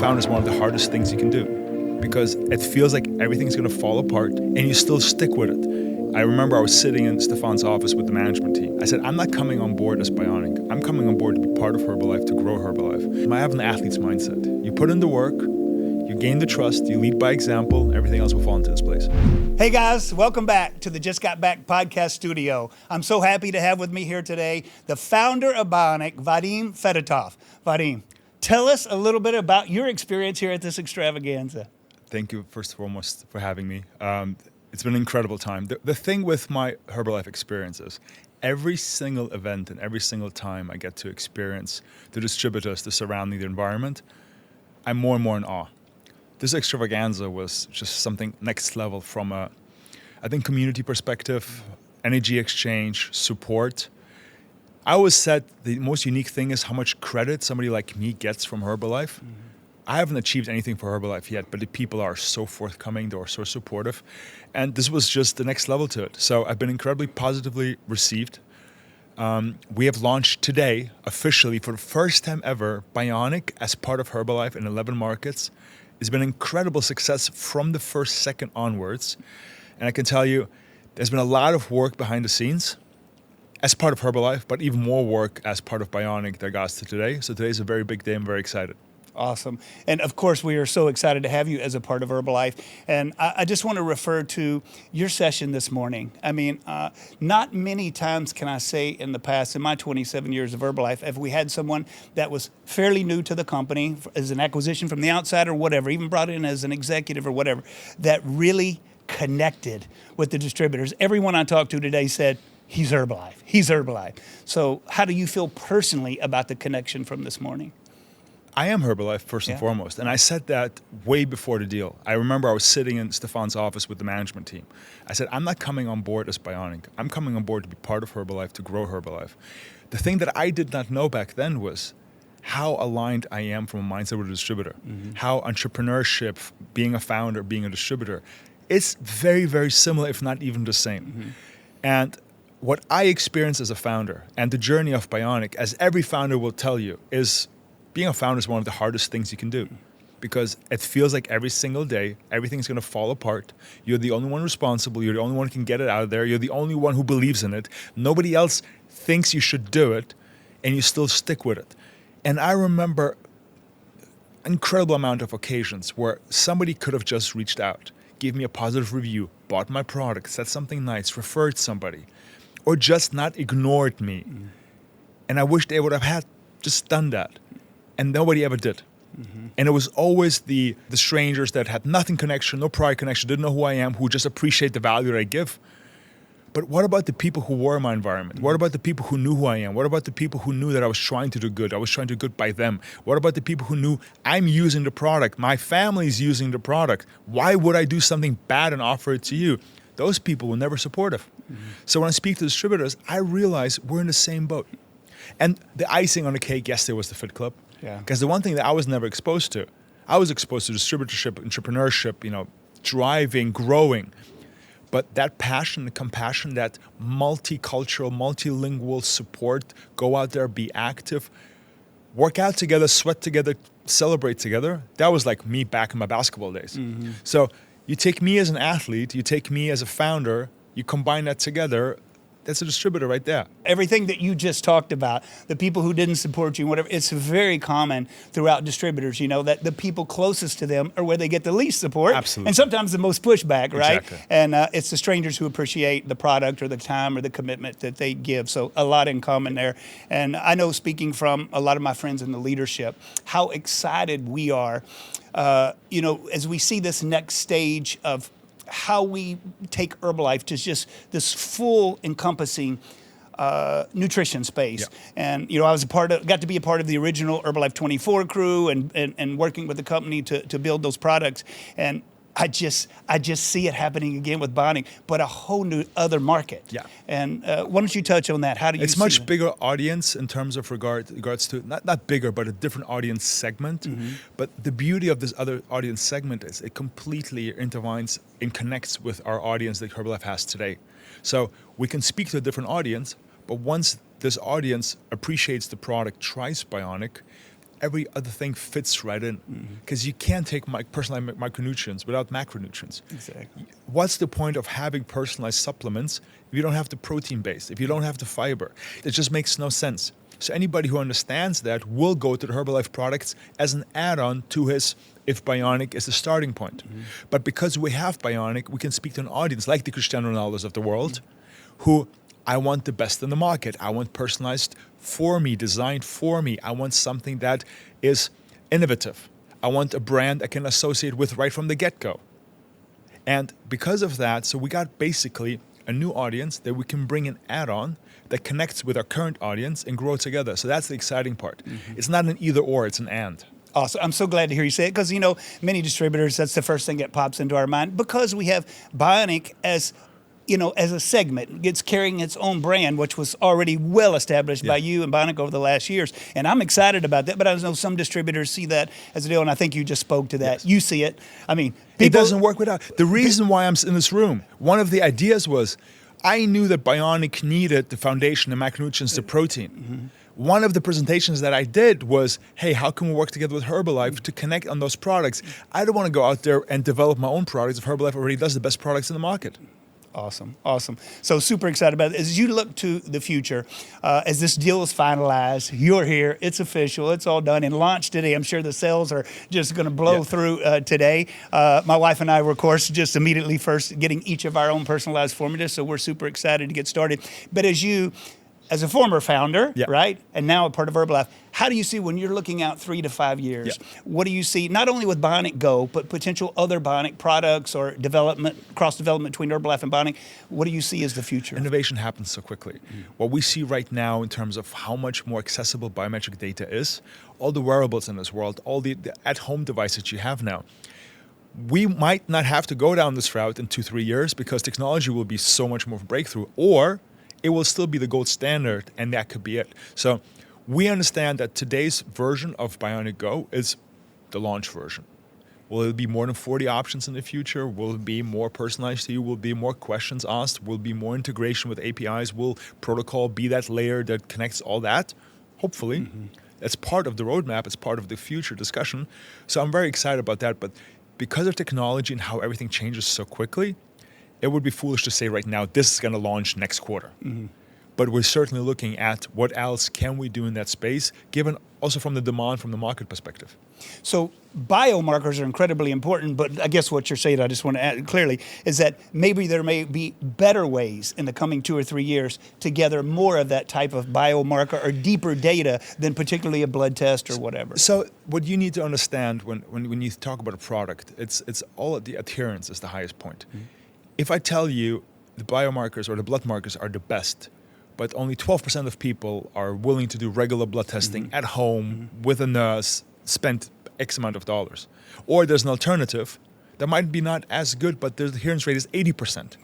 founder is one of the hardest things you can do because it feels like everything's going to fall apart and you still stick with it. I remember I was sitting in Stefan's office with the management team. I said, I'm not coming on board as Bioniq. I'm coming on board to be part of Herbalife, to grow Herbalife. I have an athlete's mindset. You put in the work, you gain the trust, you lead by example, everything else will fall into its place. Hey guys, welcome back to the Just Got Back podcast studio. I'm so happy to have with me here today the founder of Bioniq, Vadim Fedotov. Vadim, tell us a little bit about your experience here at this extravaganza. Thank you, first and foremost, for having me. It's been an incredible time. The thing with my Herbalife experience is every single event and every single time I get to experience the distributors, the surrounding, the environment, I'm more and more in awe. This extravaganza was just something next level from a, I think, community perspective, energy exchange, support. I always said the most unique thing is how much credit somebody like me gets from Herbalife. Mm-hmm. I haven't achieved anything for Herbalife yet, but the people are so forthcoming, they are so supportive. And this was just the next level to it. So I've been incredibly positively received. We have launched today, officially, for the first time ever, Bioniq as part of Herbalife in 11 markets. It's been an incredible success from the first second onwards. And I can tell you, there's been a lot of work behind the scenes as part of Herbalife, but even more work as part of Bioniq that got us to today. So today's a very big day. I'm very excited. Awesome. And of course, we are so excited to have you as a part of Herbalife. And I just want to refer to your session this morning. I mean, not many times can I say in the past, in my 27 years of Herbalife, have we had someone that was fairly new to the company as an acquisition from the outside or whatever, even brought in as an executive or whatever, that really connected with the distributors. Everyone I talked to today said, he's Herbalife. He's Herbalife. So how do you feel personally about the connection from this morning? I am Herbalife first and foremost, and I said that way before the deal. I remember I was sitting in Stefan's office with the management team. I said, I'm not coming on board as Bioniq. I'm coming on board to be part of Herbalife, to grow Herbalife. The thing that I did not know back then was how aligned I am from a mindset with a distributor, how entrepreneurship, being a founder, being a distributor, it's very, very similar, if not even the same. And what I experienced as a founder and the journey of Bioniq, as every founder will tell you, is being a founder is one of the hardest things you can do because it feels like every single day, everything's going to fall apart. You're the only one responsible. You're the only one who can get it out of there. You're the only one who believes in it. Nobody else thinks you should do it, and you still stick with it. And I remember an incredible amount of occasions where somebody could have just reached out, gave me a positive review, bought my product, said something nice, referred somebody, or just not ignored me. And I wish they would have had just done that. And nobody ever did. And it was always the strangers that had nothing connection, no prior connection, didn't know who I am, who just appreciate the value that I give. But what about the people who were in my environment? What about the people who knew who I am? What about the people who knew that I was trying to do good? I was trying to do good by them. What about the people who knew I'm using the product? My family's using the product. Why would I do something bad and offer it to you? Those people were never supportive. So when I speak to distributors, I realize we're in the same boat. And the icing on the cake yesterday was the Fit Club. Because the one thing that I was never exposed to, I was exposed to distributorship, entrepreneurship, driving, growing. But that passion, the compassion, that multicultural, multilingual support, go out there, be active, work out together, sweat together, celebrate together, that was like me back in my basketball days. So you take me as an athlete, you take me as a founder, you combine that together, that's a distributor right there. Everything that you just talked about, the people who didn't support you, whatever, it's very common throughout distributors, that the people closest to them are where they get the least support. Absolutely. And sometimes the most pushback, right? Exactly. And it's the strangers who appreciate the product or the time or the commitment that they give. So a lot in common there. And I know, speaking from a lot of my friends in the leadership, how excited we are, as we see this next stage of how we take Herbalife to just this full encompassing nutrition space. And, I was got to be a part of the original Herbalife 24 crew and working with the company to build those products. And I just see it happening again with Bioniq, but a whole new other market. And why don't you touch on that? How do you see It's much bigger audience in terms of regards to, not bigger, but a different audience segment. But the beauty of this other audience segment is it completely intertwines and connects with our audience that Herbalife has today. So we can speak to a different audience, but once this audience appreciates the product, tries Bioniq, every other thing fits right in. Because you can't take personalized micronutrients without macronutrients. Exactly. What's the point of having personalized supplements if you don't have the protein base, if you don't have the fiber? It just makes no sense. So anybody who understands that will go to the Herbalife products as an add-on to his, if Bioniq is the starting point. But because we have Bioniq, we can speak to an audience like the Cristiano Ronaldos of the world, who I want the best in the market. I want personalized for me, designed for me. I want something that is innovative. I want a brand I can associate with right from the get-go. And because of that, so we got basically a new audience that we can bring an add-on that connects with our current audience and grow together. So that's the exciting part. It's not an either or, it's an and. Awesome. I'm so glad to hear you say it because, many distributors, that's the first thing that pops into our mind because we have Bioniq as a segment. It's carrying its own brand, which was already well established by you and Bioniq over the last years. And I'm excited about that, but I know some distributors see that as a deal, and I think you just spoke to that. Yes. You see it. I mean, it doesn't work without. The reason why I'm in this room, one of the ideas was I knew that Bioniq needed the foundation, the macronutrients, the protein. One of the presentations that I did was, hey, how can we work together with Herbalife to connect on those products? I don't want to go out there and develop my own products if Herbalife already does the best products in the market. Awesome. So super excited about it. As you look to the future, as this deal is finalized, you're here, it's official, it's all done and launched today. I'm sure the sales are just going to blow through today. My wife and I were, of course, just immediately first getting each of our own personalized formulas, so we're super excited to get started. But as a former founder, right, and now a part of Herbalife, how do you see when you're looking out 3 to 5 years? What do you see, not only with Bioniq Go, but potential other Bioniq products or cross-development between Herbalife and Bioniq? What do you see as the future? Innovation happens so quickly. What we see right now in terms of how much more accessible biometric data is, all the wearables in this world, all the at-home devices you have now, we might not have to go down this route in 2-3 years because technology will be so much more of a breakthrough, or it will still be the gold standard, and that could be it. So we understand that today's version of Bioniq Go is the launch version. Will it be more than 40 options in the future? Will it be more personalized to you? Will be more questions asked? Will be more integration with APIs? Will protocol be that layer that connects all that? Hopefully. It's part of the roadmap. It's part of the future discussion. So I'm very excited about that. But because of technology and how everything changes so quickly, it would be foolish to say right now, this is going to launch next quarter. But we're certainly looking at what else can we do in that space, given also from the demand from the market perspective. So biomarkers are incredibly important, but I guess what you're saying, I just want to add clearly, is that maybe there may be better ways in the coming 2 or 3 years to gather more of that type of biomarker or deeper data than particularly a blood test or whatever. So what you need to understand when you talk about a product, it's all the adherence is the highest point. If I tell you the biomarkers or the blood markers are the best, but only 12% of people are willing to do regular blood testing at home with a nurse, spend X amount of dollars, or there's an alternative that might be not as good, but the adherence rate is 80%.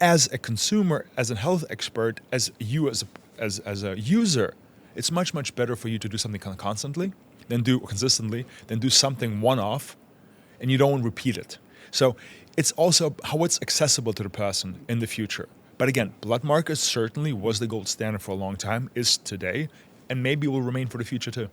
As a consumer, as a health expert, as you as a user, it's much better for you to do something consistently than do something one-off, and you don't repeat it. So it's also how it's accessible to the person in the future. But again, blood markers certainly was the gold standard for a long time, is today, and maybe will remain for the future too.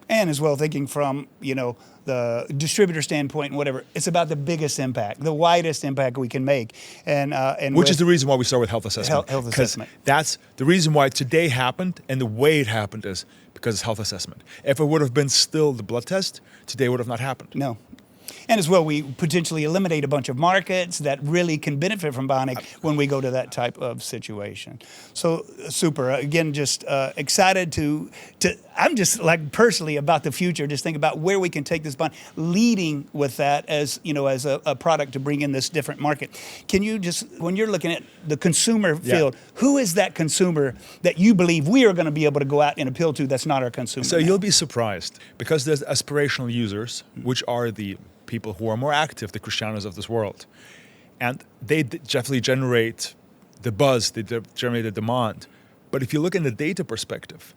And as well, thinking from, the distributor standpoint and whatever, it's about the biggest impact, the widest impact we can make. And which is the reason why we start with health assessment. Health assessment. That's the reason why today happened, and the way it happened is because it's health assessment. If it would have been still the blood test, today would have not happened. No. And as well, we potentially eliminate a bunch of markets that really can benefit from Bioniq when we go to that type of situation. So super. Again, just excited to I'm just like personally about the future, just think about where we can take this Bioniq, leading with that as, as a product to bring in this different market. Can you just, when you're looking at the consumer field, who is that consumer that you believe we are going to be able to go out and appeal to that's not our consumer? So you'll be surprised because there's aspirational users, which are the people who are more active, the Cristianos of this world. And they definitely generate the buzz, they generate the demand. But if you look in the data perspective,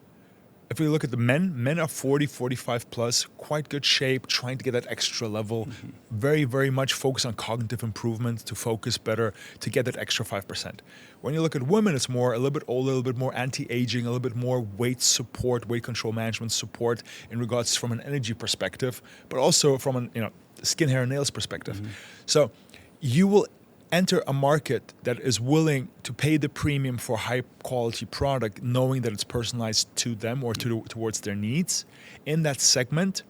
if we look at the men are 40, 45 plus, quite good shape, trying to get that extra level, very, very much focused on cognitive improvement to focus better, to get that extra 5%. When you look at women, it's more a little bit older, a little bit more anti-aging, a little bit more weight support, weight control management support in regards from an energy perspective, but also from an skin, hair, and nails perspective. So you will enter a market that is willing to pay the premium for high quality product, knowing that it's personalized to them or towards their needs in that segment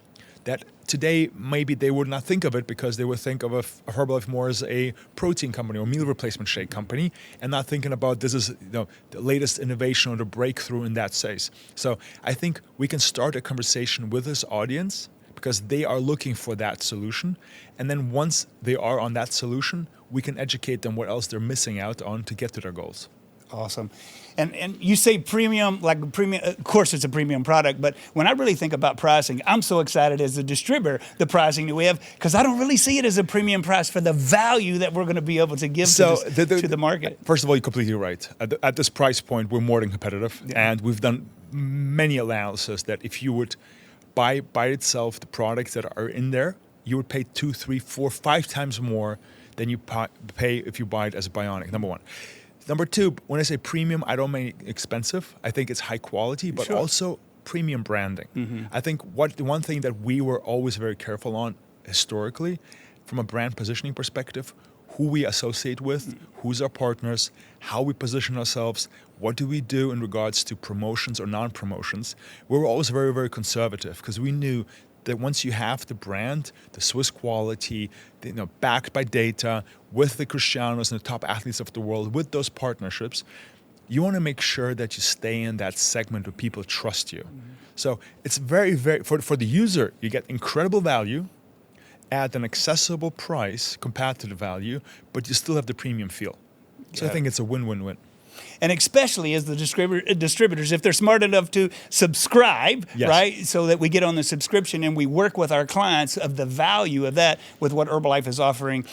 that today maybe they would not think of it, because they would think of a Herbalife more as a protein company or meal replacement shake company, and not thinking about this is the latest innovation or the breakthrough in that space. So I think we can start a conversation with this audience because they are looking for that solution. And then once they are on that solution, we can educate them what else they're missing out on to get to their goals. Awesome. And you say premium, like premium, of course it's a premium product, but when I really think about pricing, I'm so excited as a distributor, the pricing that we have, because I don't really see it as a premium price for the value that we're going to be able to give to the market. First of all, you're completely right. At this price point, we're more than competitive. Yeah. And we've done many analysis that if you would buy by itself the products that are in there, you would pay 2, 3, 4, 5 times more than you pay if you buy it as a Bioniq, number one. Number two, when I say premium, I don't mean expensive. I think it's high quality, but also premium branding. I think one thing that we were always very careful on historically, from a brand positioning perspective, who we associate with, who's our partners, how we position ourselves, what do we do in regards to promotions or non-promotions. We were always very, very conservative because we knew that once you have the brand, the Swiss quality, backed by data, with the Cristianos and the top athletes of the world, with those partnerships, you want to make sure that you stay in that segment where people trust you. So it's very, very, for the user, you get incredible value at an accessible price compared to the value, but you still have the premium feel. So I think it's a win-win-win. And especially as the distributors, if they're smart enough to subscribe, right, so that we get on the subscription and we work with our clients of the value of that with what Herbalife is offering,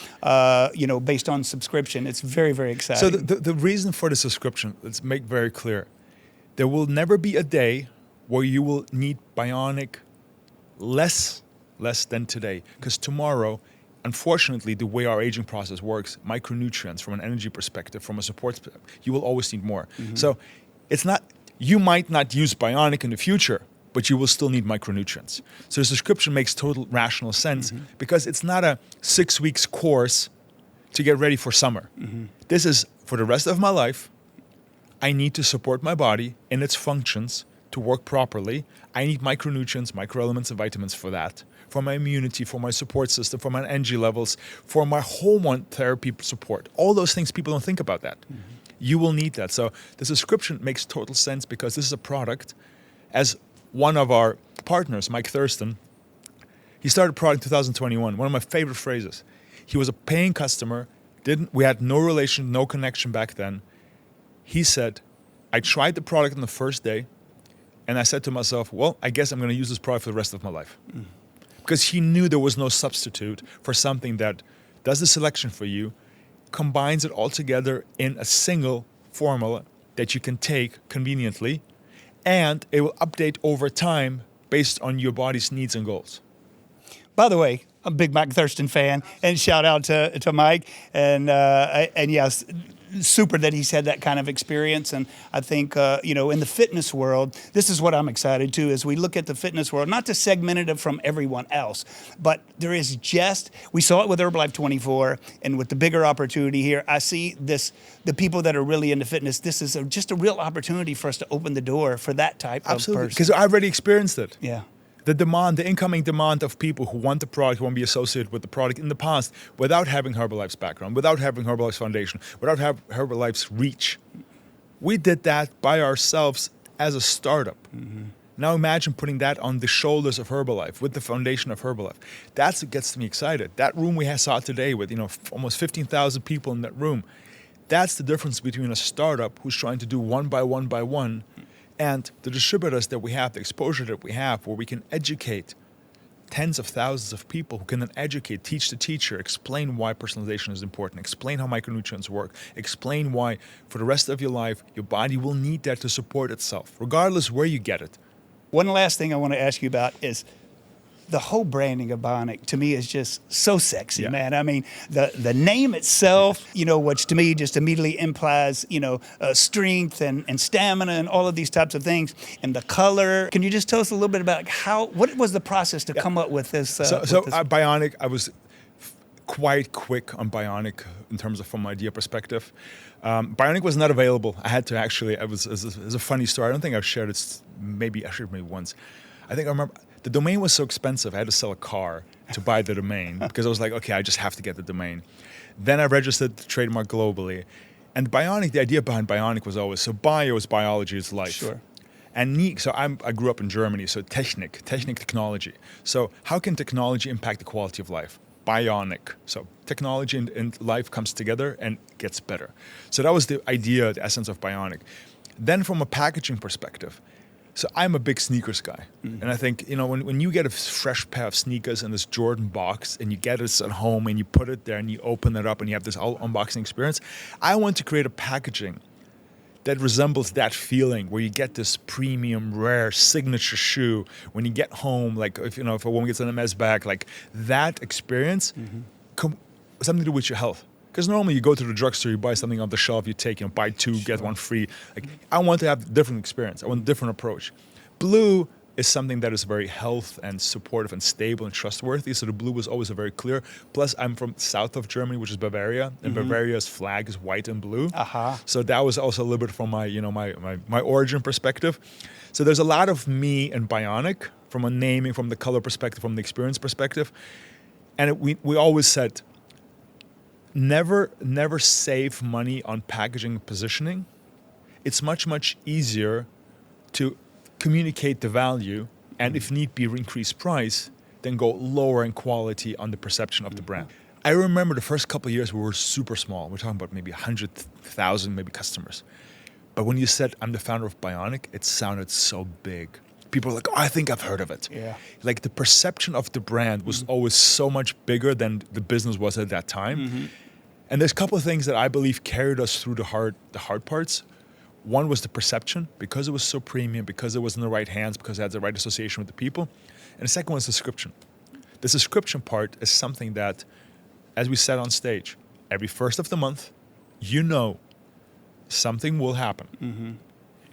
based on subscription. It's very, very exciting. So the reason for the subscription, let's make very clear. There will never be a day where you will need Bioniq less than today, because tomorrow, unfortunately, the way our aging process works, micronutrients from an energy perspective, from a support, you will always need more. So it's not, you might not use Bioniq in the future, but you will still need micronutrients. So the subscription makes total rational sense because it's not a 6 weeks course to get ready for summer. This is for the rest of my life. I need to support my body in its functions to work properly. I need micronutrients, microelements, and vitamins for that. For my immunity, for my support system, for my energy levels, for my hormone therapy support. All those things, people don't think about that. You will need that. So the subscription makes total sense because this is a product. As one of our partners, Mike Thurston, he started a product in 2021. One of my favorite phrases. He was a paying customer. We had no relation, no connection back then. He said, I tried the product on the first day, and I said to myself, well, I guess I'm going to use this product for the rest of my life. Because he knew there was no substitute for something that does the selection for you, combines it all together in a single formula that you can take conveniently, and it will update over time based on your body's needs and goals. By the way, I'm a big Mike Thurston fan, and shout out to Mike. And yes, super that he's had that kind of experience. And I think, in the fitness world, this is what I'm excited to, as we look at the fitness world, not to segment it from everyone else, but there is we saw it with Herbalife 24, and with the bigger opportunity here, I see the people that are really into fitness, this is just a real opportunity for us to open the door for that type of person. Because I've already experienced it. Yeah. The incoming demand of people who want the product, who want to be associated with the product in the past, without having Herbalife's background, without having Herbalife's foundation, without having Herbalife's reach. We did that by ourselves as a startup. Now imagine putting that on the shoulders of Herbalife, with the foundation of Herbalife. That's what gets me excited. That room we saw today with almost 15,000 people in that room, that's the difference between a startup who's trying to do one by one, and the distributors that we have, the exposure that we have, where we can educate tens of thousands of people, who can then educate, teach the teacher, explain why personalization is important, explain how micronutrients work, explain why for the rest of your life, your body will need that to support itself, regardless where you get it. One last thing I want to ask you about is the whole branding of Bioniq. To me is just so sexy, man. I mean, the name itself, which to me just immediately implies, strength and stamina and all of these types of things, and the color. Can you just tell us a little bit about what was the process to come up with this? Bioniq, I was quite quick on Bioniq in terms of from an idea perspective. Bioniq was not available. I had to actually. It was a funny story. I don't think I've shared it. Maybe I shared it once. I remember. The domain was so expensive, I had to sell a car to buy the domain because I was like, okay, I just have to get the domain. Then I registered the trademark globally. And Bioniq, the idea behind Bioniq was always, so bio is biology, is life. Sure. And Nick, so I grew up in Germany, so technology. So how can technology impact the quality of life? Bioniq. So technology and life comes together and gets better. So that was the idea, the essence of Bioniq. Then from a packaging perspective, so I'm a big sneakers guy. Mm-hmm. And I think, when you get a fresh pair of sneakers in this Jordan box and you get it at home and you put it there and you open it up and you have this whole unboxing experience, I want to create a packaging that resembles that feeling where you get this premium, rare signature shoe when you get home, like if a woman gets an MS bag, like that experience, something to do with your health. Because normally you go to the drugstore, you buy something off the shelf, you take, buy two, get one free. Like, I want to have a different experience. I want a different approach. Blue is something that is very health and supportive and stable and trustworthy. So the blue was always a very clear. Plus, I'm from south of Germany, which is Bavaria, and Bavaria's flag is white and blue. So that was also a little bit from my, my origin perspective. So there's a lot of me and Bioniq from a naming, from the color perspective, from the experience perspective. And we always said, never save money on packaging and positioning. It's much easier to communicate the value and if need be increase price than go lower in quality on the perception of the brand. I remember the first couple of years we were super small. We're talking about maybe 100,000 maybe customers. But when you said I'm the founder of Bioniq, it sounded so big. People were like, oh, I think I've heard of it. Yeah. Like the perception of the brand was always so much bigger than the business was at that time. And there's a couple of things that I believe carried us through the hard parts. One was the perception, because it was so premium, because it was in the right hands, because it had the right association with the people. And the second one is the subscription. The subscription part is something that, as we said on stage, every first of the month, something will happen.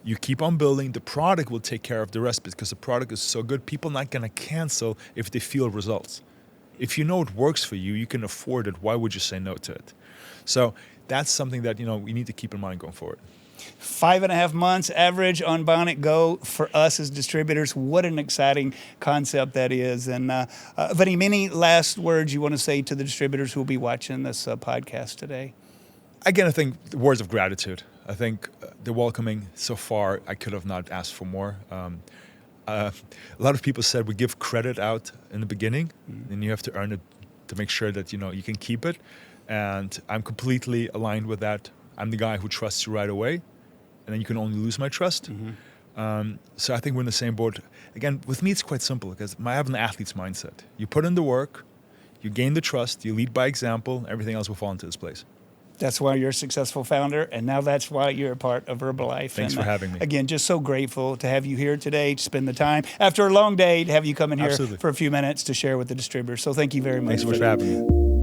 You keep on building, the product will take care of the rest because the product is so good, people are not going to cancel if they feel results. If you know it works for you, you can afford it, why would you say no to it? So that's something that we need to keep in mind going forward. 5.5 months average on Bioniq Go for us as distributors. What an exciting concept that is. And Vadim, any last words you want to say to the distributors who will be watching this podcast today? Again, I think words of gratitude. I think the welcoming so far, I could have not asked for more. A lot of people said we give credit out in the beginning, and you have to earn it to make sure that you can keep it. And I'm completely aligned with that. I'm the guy who trusts you right away, and then you can only lose my trust. So I think we're in the same boat. Again, with me, it's quite simple because I have an athlete's mindset. You put in the work, you gain the trust, you lead by example, everything else will fall into its place. That's why you're a successful founder, and now that's why you're a part of Herbalife. Thanks for having me. Again, just so grateful to have you here today, to spend the time, after a long day, to have you come in here for a few minutes to share with the distributors. So thank you very much. Thanks so much for having me.